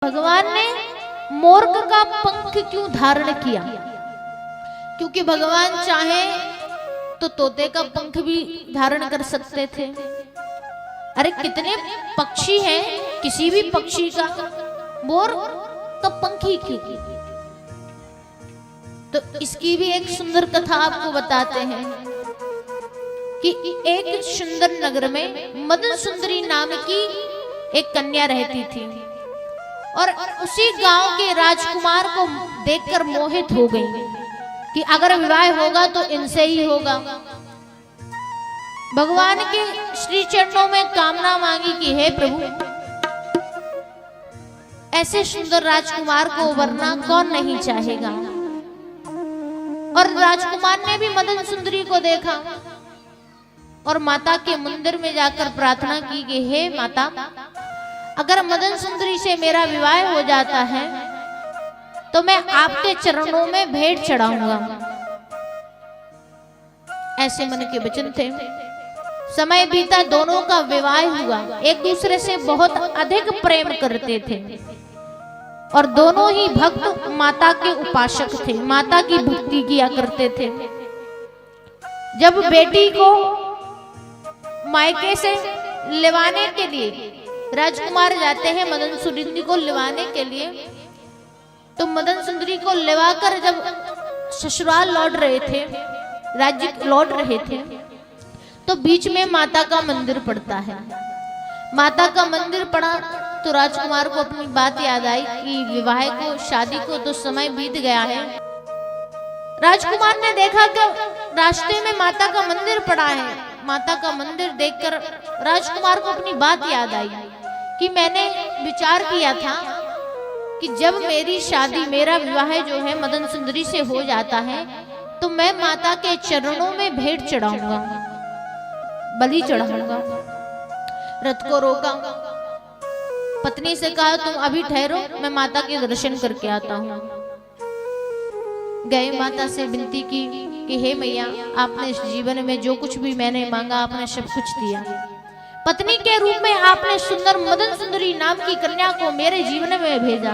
भगवान ने मोर्क का पंख क्यों धारण किया? क्योंकि भगवान चाहे तो तोते का पंख भी धारण कर सकते थे। अरे कितने पक्षी हैं, किसी भी पक्षी का मोर का पंख ही क्यों? तो इसकी भी एक सुंदर कथा आपको बताते हैं कि एक सुंदर नगर में मदन सुंदरी नाम की एक कन्या रहती थी और उसी गांव के राजकुमार को देखकर मोहित हो गई कि अगर विवाह होगा तो इनसे ही होगा। भगवान के श्री चरणों में कामना मांगी कि हे प्रभु, ऐसे सुंदर राजकुमार को वरना कौन नहीं चाहेगा। और राजकुमार ने भी मदन सुंदरी को देखा और माता के मंदिर में जाकर प्रार्थना की कि हे माता, अगर मदन सुंदरी से मेरा विवाह हो जाता है तो मैं आपके चरणों में भेंट चढ़ाऊंगा। ऐसे मन के वचन थे। समय बीता, दोनों का विवाह हुआ। एक दूसरे से बहुत अधिक प्रेम करते थे और दोनों ही भक्त माता के उपासक थे, माता की भक्ति किया करते थे। जब बेटी को मायके से लेवाने के लिए राजकुमार जाते हैं मदन सुंदरी को लेवाने के लिए, तो मदन सुंदरी को लेवाकर जब ससुराल लौट रहे थे, राज्य लौट रहे थे, तो बीच में माता का मंदिर पड़ता है। माता का मंदिर पड़ा तो राजकुमार को अपनी बात याद आई कि विवाह को, शादी को तो समय बीत गया है। राजकुमार ने देखा कि रास्ते में माता का मंदिर पड़ा है। माता का मंदिर देखकर राजकुमार को अपनी बात याद आई कि मैंने विचार किया था कि जब मेरी शादी, मेरा विवाह जो है मदन सुंदरी से हो जाता है तो मैं माता के चरणों में भेंट चढ़ाऊंगा, बलि चढ़ाऊंगा। रथ को रोका, पत्नी से कहा तुम अभी ठहरो, मैं माता के दर्शन करके आता हूँ। गए, माता से विनती की कि हे मैया, आपने इस जीवन में जो कुछ भी मैंने मांगा आपने सब कुछ दिया। पत्नी के रूप में आपने सुंदर मदन सुंदरी नाम की कन्या को मेरे जीवन में भेजा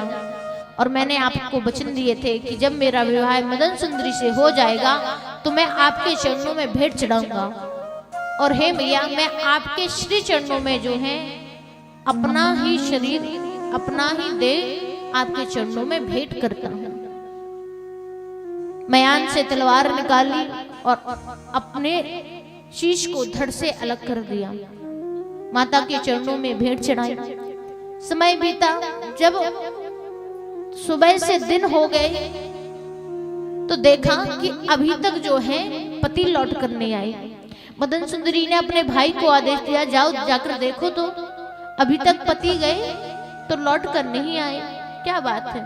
और मैंने आपको वचन दिए थे कि जब मेरा विवाह मदन सुंदरी से हो जाएगा तो मैं आपके चरणों में भेंट चढ़ाऊंगा। और हे मैया, मैं आपके श्री चरणों में जो है अपना ही शरीर, अपना ही देह आपके चरणों में भेंट करता हूं। मयान से तलवार निकाली और अपने शीश को धड़ से अलग कर दिया, माता के चरणों में भेंट चढ़ाई। समय बीता, जब सुबह से दिन हो गए तो देखा कि अभी तक जो है पति लौट कर नहीं आए। मदन सुंदरी ने अपने भाई को आदेश दिया, जाओ जाकर देखो तो अभी तक पति गए तो लौट कर नहीं आए, क्या बात है।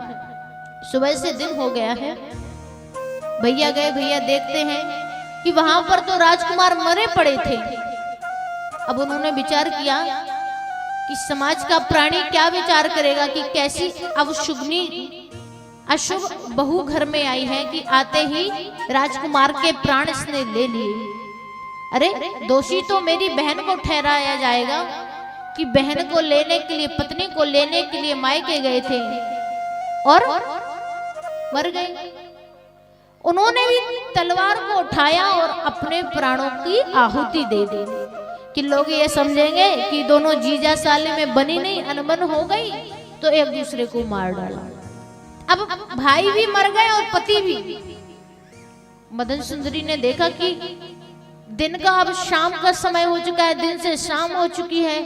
सुबह से दिन हो गया है। भैया गए, भैया देखते हैं कि वहां पर तो राजकुमार मरे पड़े थे। अब उन्होंने विचार किया कि समाज का प्राणी क्या विचार करेगा कि कैसी अवशुभनी, अशुभ बहू घर में आई है कि आते ही राजकुमार के प्राण इसने ले लिए। अरे दोषी तो मेरी बहन को ठहराया जाएगा कि बहन को लेने के लिए, पत्नी को लेने के लिए मायके गए थे और मर गए। उन्होंने भी तलवार को उठाया और अपने प्राणों की आहुति दे दी कि लोग ये समझेंगे कि दोनों जीजा साले में बनी नहीं, अनबन हो गई तो एक दूसरे को मार डाला। अब भाई भी मर गए और पति भी। मदन सुंदरी ने देखा कि दिन का अब शाम का समय हो चुका है, दिन से शाम हो चुकी है,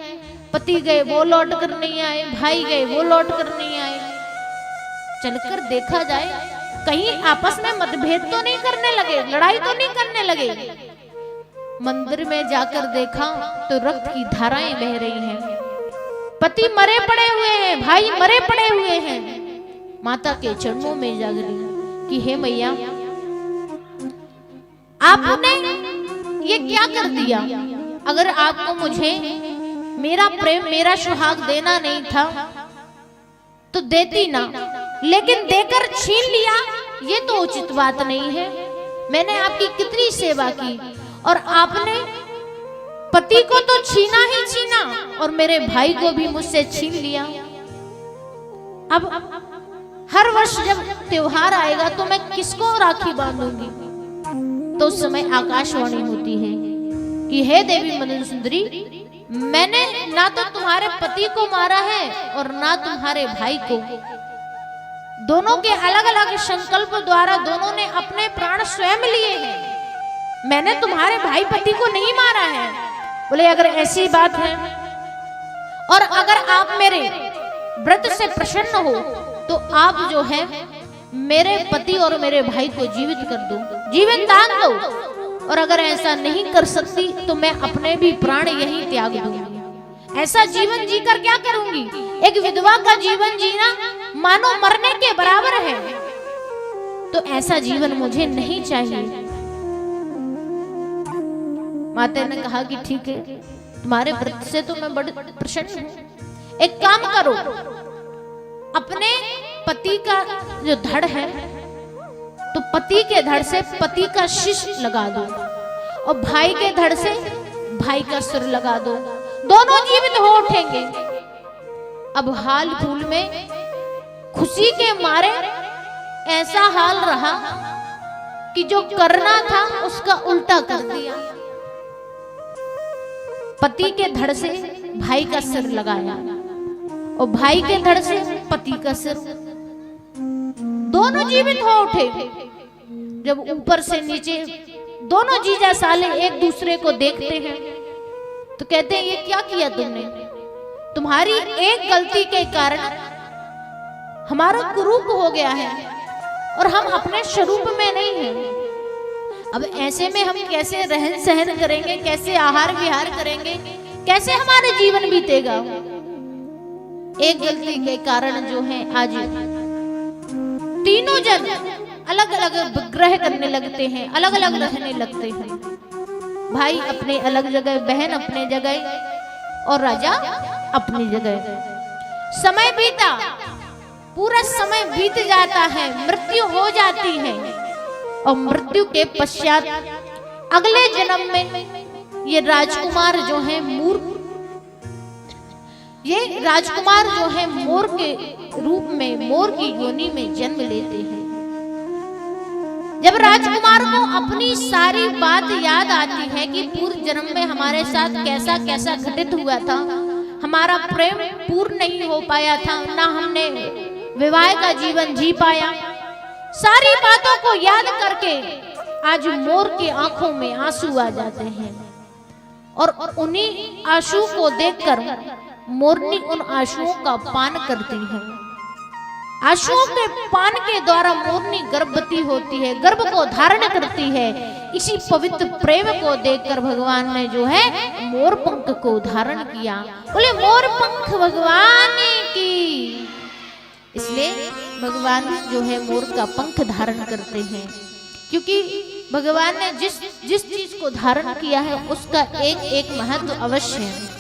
पति गए वो लौट कर नहीं आए, भाई गए वो लौट कर नहीं आए। चलकर देखा जाए कहीं आपस में मतभेद तो नहीं करने लगे, लड़ाई तो नहीं करने लगे। मंदिर में जाकर देखा तो रक्त की धाराएं बह रही हैं, पति मरे पड़े हुए हैं, भाई मरे पड़े हुए हैं। माता के चरणों में जाग रही कि हे मैया, आपने ये क्या कर दिया? अगर आपको मुझे मेरा प्रेम, मेरा सुहाग देना नहीं था तो देती ना, लेकिन देकर छीन लिया, ये तो उचित बात नहीं है। मैंने आपकी कितनी सेवा की और आपने पति को तो छीना ही छीना और मेरे भाई को भी मुझसे छीन लिया। अब हर वर्ष जब त्योहार आएगा तो मैं किसको राखी बांधूंगी? तो उस समय आकाशवाणी होती है कि हे देवी मदन सुंदरी, मैंने ना तो तुम्हारे पति को मारा है और ना तुम्हारे भाई को। दोनों के अलग अलग संकल्प द्वारा दोनों ने अपने प्राण स्वयं लिए हैं। मैंने तुम्हारे भाई पति को नहीं मारा है। बोले अगर ऐसी बात है और अगर आप मेरे व्रत से प्रसन्न हो तो आप जो है मेरे पति और मेरे भाई को जीवित कर दो, जीवन दान दो। और अगर ऐसा नहीं कर सकती तो मैं अपने भी प्राण यहीं त्याग दूंगी। ऐसा जीवन जीकर क्या करूंगी? एक विधवा का जीवन जीना मानो मरने के बराबर है। तो ऐसा जीवन मुझे नहीं चाहिए। माता ने कहा कि ठीक है, तुम्हारे व्रत से तो मैं बड़ी प्रसन्न हूं। एक काम करो, अपने पति का जो धड़ है तो पति के धड़ से पति का शीश लगा दो और भाई के धड़ से भाई का सिर लगा दो। दोनों जीवित हो उठेंगे। अब हाल फूल में खुशी के मारे ऐसा हाल रहा कि जो करना था उसका उल्टा कर दिया। पति के धड़ से भाई का सिर लगाया और भाई के धड़ से पति का सिर। दोनों जीवित हो उठे। जब ऊपर से नीचे दोनों जीजा साले एक दूसरे को देखते हैं तो कहते हैं ये क्या किया तुमने? तुम्हारी एक गलती के कारण हमारा कुरूप हो गया है और हम अपने स्वरूप में नहीं हैं। अब ऐसे में हम कैसे रहन सहन करेंगे, कैसे आहार विहार करेंगे, कैसे हमारे जीवन बीतेगा? एक गलती के कारण जो है आज तीनों जन अलग अलग विग्रह करने लगते हैं, अलग अलग रहने लगते हैं। भाई अपने अलग जगह, बहन अपने जगह और राजा अपनी जगह। समय बीता, पूरा समय बीत जाता है, मृत्यु हो जाती है और मृत्यु के पश्चात अगले जन्म में ये राजकुमार जो है ये राजकुमार जो है मोर के रूप में, मोर की योनि में जन्म लेते हैं। जब राजकुमार को अपनी सारी बात याद आती है कि पूर्व जन्म में हमारे साथ कैसा कैसा घटित हुआ था, हमारा प्रेम पूर्ण नहीं हो पाया था, ना हमने विवाह का जीवन जी पाया, सारी बातों को याद करके आज मोर की आंखों में आंसू आ जाते हैं। और उन्हीं आंसू को देखकर मोरनी उन आंसुओं का पान करती है। आंसुओं के पान के द्वारा मोरनी गर्भवती होती है, गर्भ को धारण करती है। इसी पवित्र प्रेम को देखकर भगवान ने जो है मोर पंख को धारण किया। बोले मोर पंख भगवान की। इसलिए भगवान जो है मोर का पंख धारण करते हैं, क्योंकि भगवान ने जिस चीज को धारण किया है उसका एक एक महत्व अवश्य है।